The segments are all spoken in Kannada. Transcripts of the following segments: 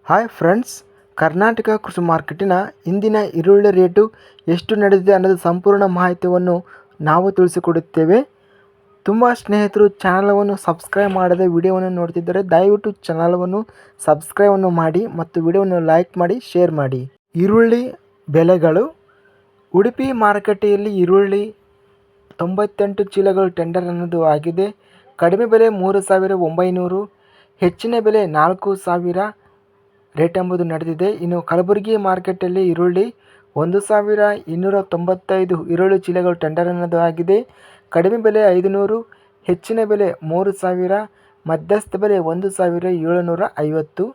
ಹಾಯ್ ಫ್ರೆಂಡ್ಸ್, ಕರ್ನಾಟಕ ಕೃಷಿ ಮಾರ್ಕೆಟಿನ ಇಂದಿನ ಈರುಳ್ಳಿ ರೇಟು ಎಷ್ಟು ನಡೆದಿದೆ ಅನ್ನೋದು ಸಂಪೂರ್ಣ ಮಾಹಿತಿಯನ್ನು ನಾವು ತಿಳಿಸಿಕೊಡುತ್ತೇವೆ. ತುಂಬ ಸ್ನೇಹಿತರು ಚಾನಲವನ್ನು ಸಬ್ಸ್ಕ್ರೈಬ್ ಮಾಡದೆ ವಿಡಿಯೋವನ್ನು ನೋಡ್ತಿದ್ದರೆ ದಯವಿಟ್ಟು ಚಾನಲವನ್ನು ಸಬ್ಸ್ಕ್ರೈಬನ್ನು ಮಾಡಿ ಮತ್ತು ವಿಡಿಯೋವನ್ನು ಲೈಕ್ ಮಾಡಿ, ಶೇರ್ ಮಾಡಿ. ಈರುಳ್ಳಿ ಬೆಲೆಗಳು. ಉಡುಪಿ ಮಾರುಕಟ್ಟೆಯಲ್ಲಿ ಈರುಳ್ಳಿ 98 ಚೀಲಗಳು ಟೆಂಡರ್ ಅನ್ನೋದು ಆಗಿದೆ. ಕಡಿಮೆ ಬೆಲೆ 3,900, ಹೆಚ್ಚಿನ ಬೆಲೆ 4,000 ರೇಟ್ ಎಂಬುದು ನಡೆದಿದೆ. ಇನ್ನು ಕಲಬುರಗಿ ಮಾರ್ಕೆಟಲ್ಲಿ ಈರುಳ್ಳಿ 1,295 ಈರುಳ್ಳಿ ಚೀಲಗಳು ಟೆಂಡರ್ ಅನ್ನೋದು ಆಗಿದೆ. ಕಡಿಮೆ ಬೆಲೆ 500, ಹೆಚ್ಚಿನ ಬೆಲೆ 3,000, ಮಧ್ಯಸ್ಥ ಬೆಲೆ 1,750.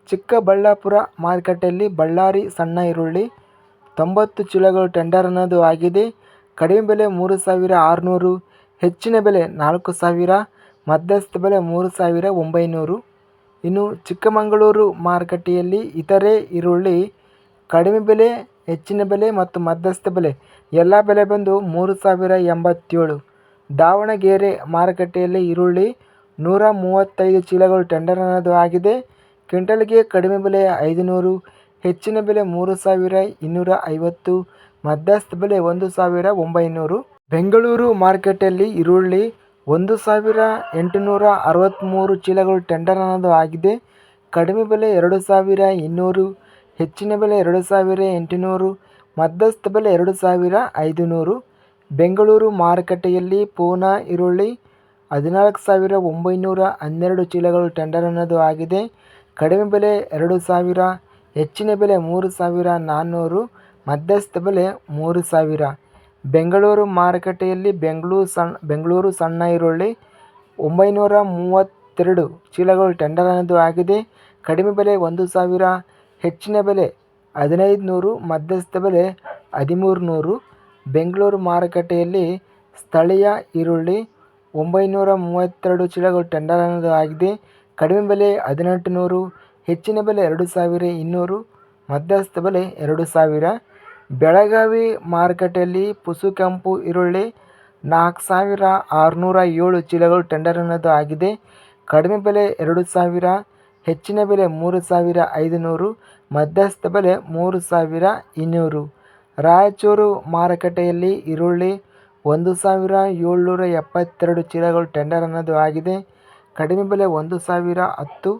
ಚಿಕ್ಕಬಳ್ಳಾಪುರ ಮಾರುಕಟ್ಟೆಯಲ್ಲಿ ಬಳ್ಳಾರಿ ಸಣ್ಣ ಈರುಳ್ಳಿ 90 ಚೀಲಗಳು ಟೆಂಡರ್ ಅನ್ನೋದು ಆಗಿದೆ. ಕಡಿಮೆ ಬೆಲೆ 3,600, ಹೆಚ್ಚಿನ ಬೆಲೆ 4,000, ಮಧ್ಯಸ್ಥ ಬೆಲೆ 3,900. ಇನ್ನು ಚಿಕ್ಕಮಗಳೂರು ಮಾರುಕಟ್ಟೆಯಲ್ಲಿ ಇತರೆ ಈರುಳ್ಳಿ ಕಡಿಮೆ ಬೆಲೆ, ಹೆಚ್ಚಿನ ಬೆಲೆ ಮತ್ತು ಮಧ್ಯಸ್ಥ ಬೆಲೆ ಎಲ್ಲ ಬೆಲೆ ಬಂದು 3,087. ದಾವಣಗೆರೆ ಮಾರುಕಟ್ಟೆಯಲ್ಲಿ ಈರುಳ್ಳಿ 135 ಚೀಲಗಳು ಟೆಂಡರ್ ಅನ್ನೋದು ಆಗಿದೆ. ಕ್ವಿಂಟಲ್ಗೆ ಕಡಿಮೆ ಬೆಲೆ 500, ಹೆಚ್ಚಿನ ಬೆಲೆ 3,250, ಮಧ್ಯಸ್ಥ ಬೆಲೆ 1,900. ಬೆಂಗಳೂರು ಮಾರುಕಟ್ಟೆಯಲ್ಲಿ ಈರುಳ್ಳಿ 1,863 ಚೀಲಗಳು ಟೆಂಡರ್ ಅನ್ನೋದು ಆಗಿದೆ. ಕಡಿಮೆ ಬೆಲೆ 2,200, ಹೆಚ್ಚಿನ ಬೆಲೆ 2,800, ಮಧ್ಯಸ್ಥ ಬೆಲೆ 2,500. ಬೆಂಗಳೂರು ಮಾರುಕಟ್ಟೆಯಲ್ಲಿ ಪೂನಾ ಈರುಳ್ಳಿ 14,912 ಚೀಲಗಳು ಟೆಂಡರ್ ಅನ್ನೋದು ಆಗಿದೆ. ಕಡಿಮೆ ಬೆಲೆ 2,000, ಹೆಚ್ಚಿನ ಬೆಲೆ 3,400, ಮಧ್ಯಸ್ಥ ಬೆಲೆ 3,000. ಬೆಂಗಳೂರು ಮಾರುಕಟ್ಟೆಯಲ್ಲಿ ಬೆಂಗಳೂರು ಸಣ್ಣ ಈರುಳ್ಳಿ 932 ಚೀಲಗಳು ಟೆಂಡರ್ ಅನ್ನೋದು ಆಗಿದೆ. ಕಡಿಮೆ ಬೆಲೆ 1,000, ಹೆಚ್ಚಿನ ಬೆಲೆ 1,500, ಮಧ್ಯಸ್ಥ ಬೆಲೆ 1,300. ಬೆಂಗಳೂರು ಮಾರುಕಟ್ಟೆಯಲ್ಲಿ ಸ್ಥಳೀಯ ಈರುಳ್ಳಿ 932 ಚೀಲಗಳು ಟೆಂಡರ್ ಅನ್ನೋದು ಆಗಿದೆ. ಕಡಿಮೆ ಬೆಲೆ 1,800, ಹೆಚ್ಚಿನ ಬೆಲೆ 2,200, ಮಧ್ಯಸ್ಥ ಬೆಲೆ 2,000. ಬೆಳಗಾವಿ ಮಾರುಕಟ್ಟೆಯಲ್ಲಿ ಪುಸು ಕೆಂಪು ಈರುಳ್ಳಿ 4,607 ಚೀಲಗಳು ಟೆಂಡರ್ ಅನ್ನೋದು ಆಗಿದೆ. ಕಡಿಮೆ ಬೆಲೆ 2,000, ಹೆಚ್ಚಿನ ಬೆಲೆ 3,500, ಮಧ್ಯಸ್ಥ ಬೆಲೆ 3,200. ರಾಯಚೂರು ಮಾರುಕಟ್ಟೆಯಲ್ಲಿ ಈರುಳ್ಳಿ 1,772 ಚೀಲಗಳು ಟೆಂಡರ್ ಅನ್ನೋದು ಆಗಿದೆ. ಕಡಿಮೆ ಬೆಲೆ 1,010,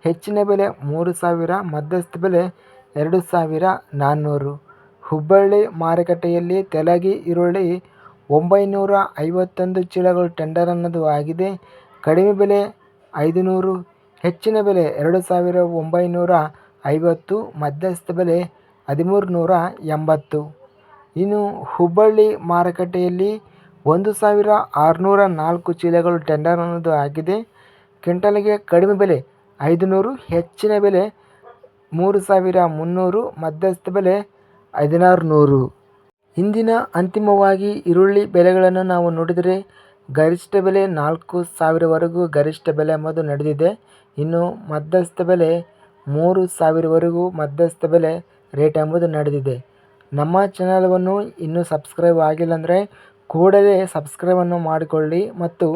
ಹೆಚ್ಚಿನ ಬೆಲೆ 3,000, ಮಧ್ಯಸ್ಥ ಬೆಲೆ 2,400. ಹುಬ್ಬಳ್ಳಿ ಮಾರುಕಟ್ಟೆಯಲ್ಲಿ ತೆಲಗಿ ಈರುಳ್ಳಿ 951 ಚೀಲಗಳು ಟೆಂಡರ್ ಅನ್ನೋದು ಆಗಿದೆ. ಕಡಿಮೆ ಬೆಲೆ 500, ಹೆಚ್ಚಿನ ಬೆಲೆ 2,950, ಮಧ್ಯಸ್ಥ ಬೆಲೆ 1,380. ಇನ್ನು ಹುಬ್ಬಳ್ಳಿ ಮಾರುಕಟ್ಟೆಯಲ್ಲಿ 1,604 ಚೀಲಗಳು ಟೆಂಡರ್ ಅನ್ನೋದು ಆಗಿದೆ. ಕ್ವಿಂಟಲ್ಗೆ ಕಡಿಮೆ ಬೆಲೆ 500, ಹೆಚ್ಚಿನ ಬೆಲೆ 3,300, ಮಧ್ಯಸ್ಥ ಬೆಲೆ 1,600. ಇಂದಿನ ಅಂತಿಮವಾಗಿ ಈರುಳ್ಳಿ ಬೆಲೆಗಳನ್ನು ನಾವು ನೋಡಿದರೆ ಗರಿಷ್ಠ ಬೆಲೆ 4,000ವರೆಗೂ ಗರಿಷ್ಠ ಬೆಲೆ ಎಂಬುದು ನಡೆದಿದೆ. ಇನ್ನು ಮಧ್ಯಸ್ಥ ಬೆಲೆ 3,000ವರೆಗೂ ಮಧ್ಯಸ್ಥ ಬೆಲೆ ರೇಟ್ ಎಂಬುದು ನಡೆದಿದೆ. ನಮ್ಮ ಚಾನಲವನ್ನು ಇನ್ನೂ ಸಬ್ಸ್ಕ್ರೈಬ್ ಆಗಿಲ್ಲ ಅಂದರೆ ಕೂಡಲೇ ಸಬ್ಸ್ಕ್ರೈಬನ್ನು ಮಾಡಿಕೊಳ್ಳಿ ಮತ್ತು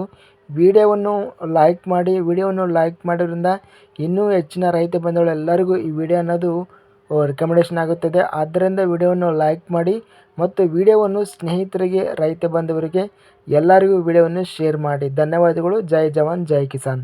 ವಿಡಿಯೋವನ್ನು ಲೈಕ್ ಮಾಡಿ. ವಿಡಿಯೋವನ್ನು ಲೈಕ್ ಮಾಡೋದ್ರಿಂದ ಇನ್ನೂ ಹೆಚ್ಚಿನ ರೈತ ಬಂಧುಗಳೆಲ್ಲರಿಗೂ ಈ ವಿಡಿಯೋ ಅನ್ನೋದು ರೆಕಮೆಂಡೇಷನ್ ಆಗುತ್ತದೆ. ಆದ್ದರಿಂದ ವಿಡಿಯೋವನ್ನು ಲೈಕ್ ಮಾಡಿ ಮತ್ತು ವಿಡಿಯೋವನ್ನು ಸ್ನೇಹಿತರಿಗೆ, ರೈತ ಬಂಧುವರಿಗೆ ಎಲ್ಲರಿಗೂ ವಿಡಿಯೋವನ್ನು ಶೇರ್ ಮಾಡಿ. ಧನ್ಯವಾದಗಳು. ಜೈ ಜವಾನ್, ಜೈ ಕಿಸಾನ್.